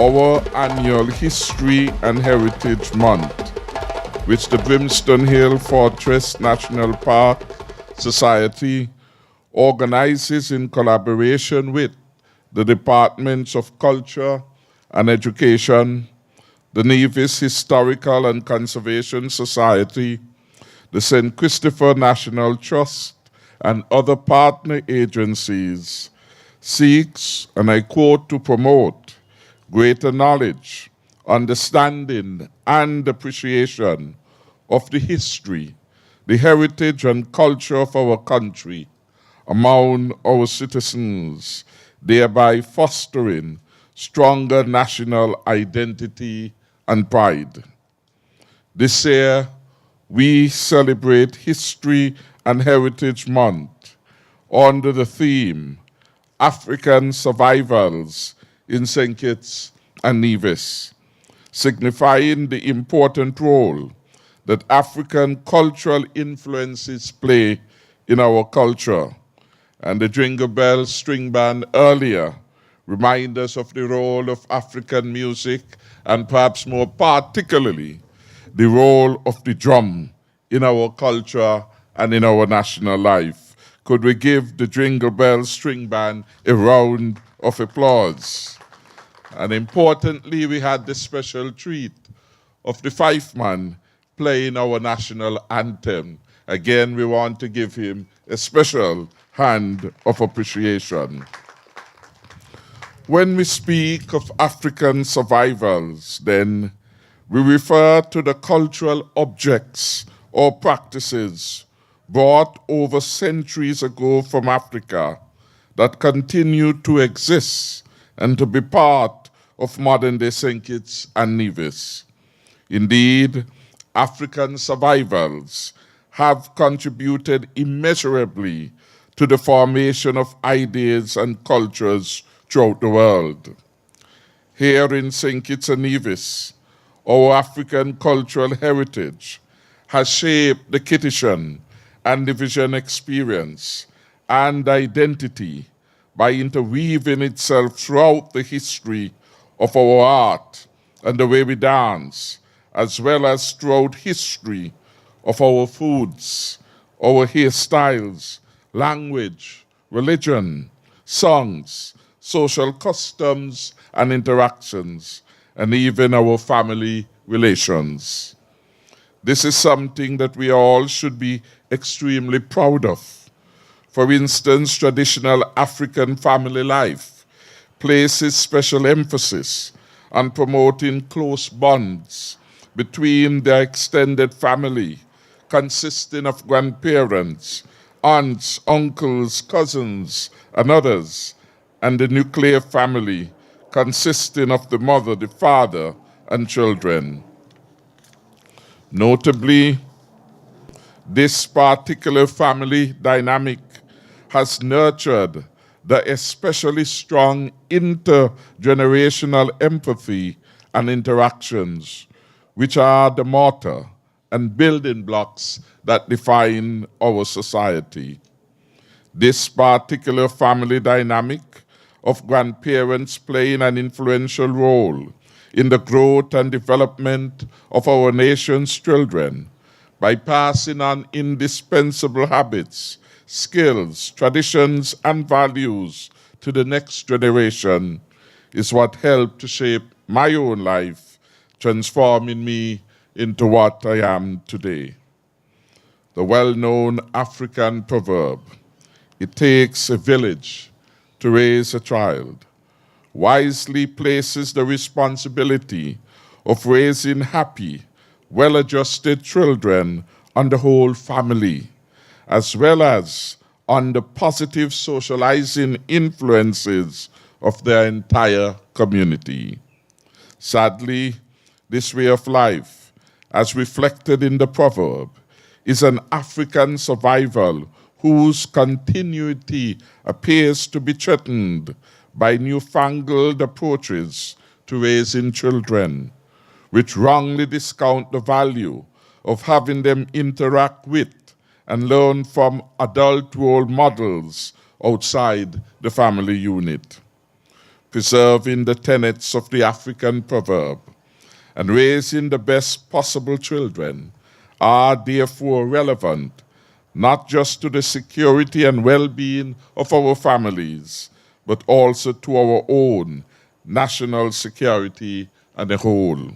our annual History and Heritage Month, which the Brimstone Hill Fortress National Park Society organizes in collaboration with the Departments of Culture and Education, the Nevis Historical and Conservation Society, the St. Christopher National Trust, and other partner agencies, seeks, and I quote, to promote greater knowledge, understanding, and appreciation of the history, the heritage, and culture of our country among our citizens, thereby fostering stronger national identity and pride. This year, we celebrate History and Heritage Month under the theme African Survivals in St. Kitts and Nevis, signifying the important role that African cultural influences play in our culture. And the Jingle Bell String Band earlier remind us of the role of African music and perhaps more particularly the role of the drum in our culture and in our national life. Could we give the Jingle Bell String Band a round of applause? And importantly, we had the special treat of the fife man playing our national anthem. Again, we want to give him a special hand of appreciation. When we speak of African survivals, then we refer to the cultural objects or practices brought over centuries ago from Africa that continue to exist and to be part of modern-day St. Kitts and Nevis. Indeed, African survivals have contributed immeasurably to the formation of ideas and cultures throughout the world. Here in St. Kitts and Nevis, our African cultural heritage has shaped the Kittitian and Nevisian experience and identity by interweaving itself throughout the history of our art and the way we dance, as well as throughout history of our foods, our hairstyles, language, religion, songs, social customs and interactions, and even our family relations. This is something that we all should be extremely proud of. For instance, traditional African family life places special emphasis on promoting close bonds between their extended family, consisting of grandparents, aunts, uncles, cousins, and others, and the nuclear family, consisting of the mother, the father, and children. Notably, this particular family dynamic has nurtured the especially strong intergenerational empathy and interactions, which are the mortar and building blocks that define our society. This particular family dynamic of grandparents playing an influential role in the growth and development of our nation's children by passing on indispensable habits, skills, traditions, and values to the next generation is what helped to shape my own life, transforming me into what I am today. The well-known African proverb, "It takes a village to raise a child," wisely places the responsibility of raising happy, well-adjusted children on the whole family, as well as on the positive socializing influences of their entire community. Sadly, this way of life, as reflected in the proverb, is an African survival whose continuity appears to be threatened by newfangled approaches to raising children, which wrongly discount the value of having them interact with and learn from adult role models outside the family unit. preserving the tenets of the African proverb, and raising the best possible children are therefore relevant not just to the security and well-being of our families, but also to our own national security as a whole.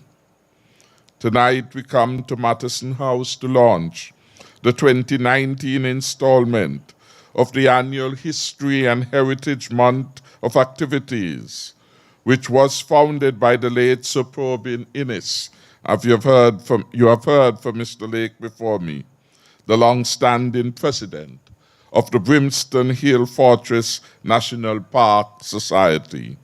Tonight we come to Mattison House to launch the 2019 installment of the annual History and Heritage Month of activities, which was founded by the late Sir Probin Innes. You have heard from Mr. Lake before me, the long-standing president of the Brimstone Hill Fortress National Park Society.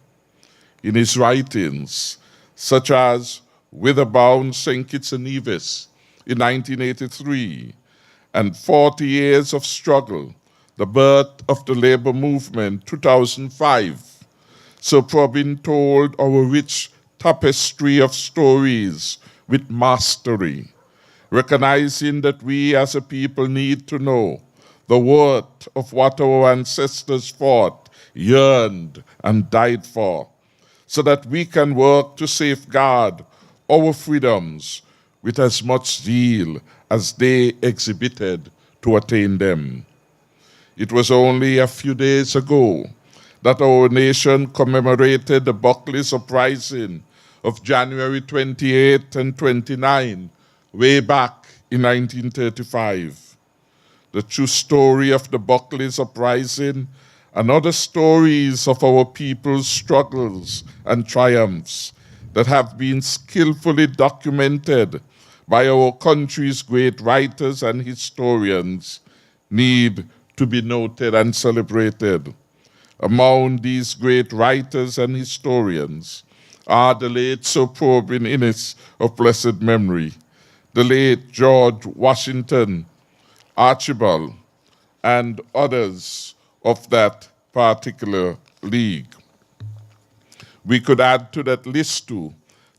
In his writings, such as Witherbound St. Kitts and Nevis in 1983, and 40 Years of Struggle, the birth of the labor movement, 2005, Sir Probin told our rich tapestry of stories with mastery, recognizing that we as a people need to know the worth of what our ancestors fought, yearned, and died for, so that we can work to safeguard our freedoms with as much zeal as they exhibited to attain them. It was only a few days ago that our nation commemorated the Buckley's Uprising of January 28 and 29, way back in 1935. The true story of the Buckley's Uprising and other stories of our people's struggles and triumphs that have been skillfully documented by our country's great writers and historians need to be noted and celebrated. Among these great writers and historians are the late Sir Probin Innes of blessed memory, the late George Washington Archibald, and others of that particular league. We could add to that list too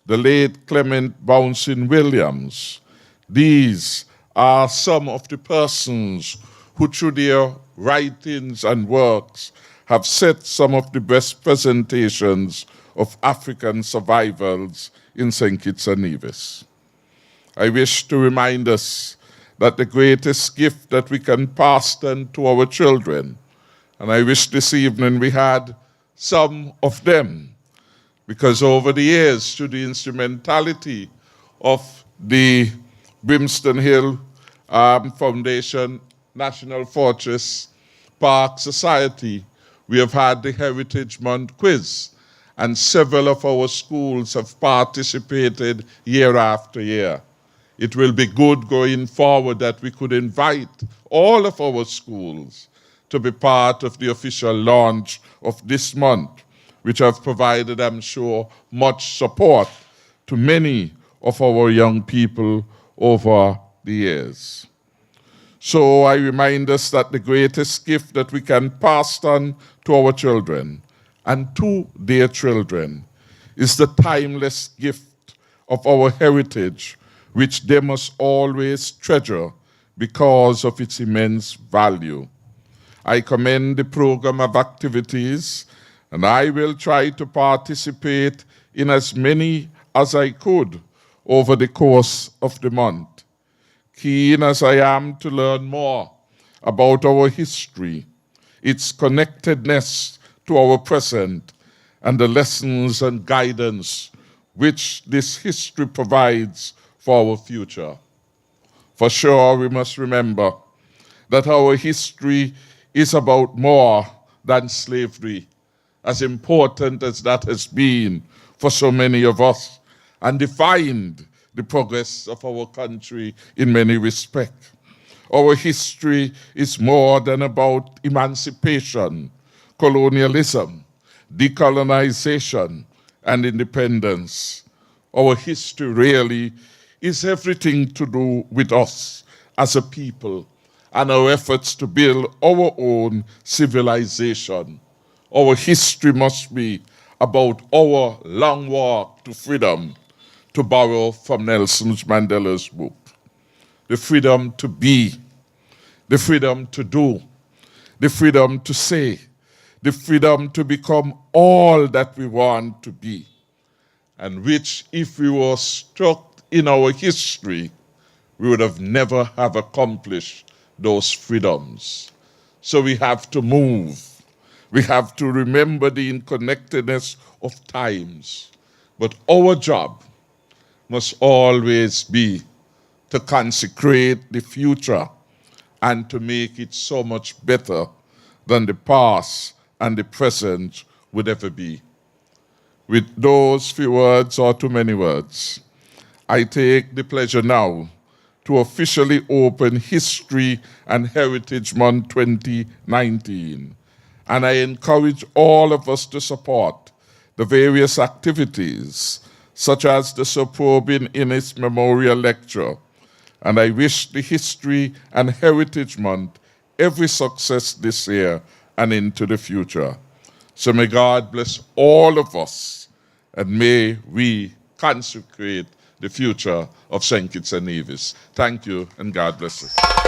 the late Clement Bouncing Williams. These are some of the persons who through their writings and works have set some of the best presentations of African survivals in St. Kitts and Nevis. I wish to remind us that the greatest gift that we can pass then to our children, and I wish this evening we had some of them, because over the years, through the instrumentality of the Brimstone Hill Foundation National Fortress Park Society, we have had the Heritage Month quiz, and several of our schools have participated year after year. It will be good going forward that we could invite all of our schools to be part of the official launch of this month, which have provided, I'm sure, much support to many of our young people over the years. So I remind us that the greatest gift that we can pass on to our children and to their children is the timeless gift of our heritage, which they must always treasure because of its immense value. I commend the program of activities, and I will try to participate in as many as I could over the course of the month. Keen as I am to learn more about our history, its connectedness to our present, and the lessons and guidance which this history provides for our future. For sure, we must remember that our history is about more than slavery, as important as that has been for so many of us, and defined the progress of our country in many respects. Our history is more than about emancipation, colonialism, decolonization, and independence. Our history really is everything to do with us as a people and our efforts to build our own civilization. Our history must be about our long walk to freedom, to borrow from Nelson Mandela's book. The freedom to be, the freedom to do, the freedom to say, the freedom to become all that we want to be, and which, if we were stuck in our history, we would have never have accomplished those freedoms. So we have to move. We have to remember the interconnectedness of times. But our job must always be to consecrate the future and to make it so much better than the past and the present would ever be. With those few words, or too many words, I take the pleasure now to officially open History and Heritage Month 2019. And I encourage all of us to support the various activities, such as the Sir Probyn Innes Memorial Lecture. And I wish the History and Heritage Month every success this year and into the future. So may God bless all of us, and may we consecrate the future of St. Kitts and Nevis. Thank you, and God bless you.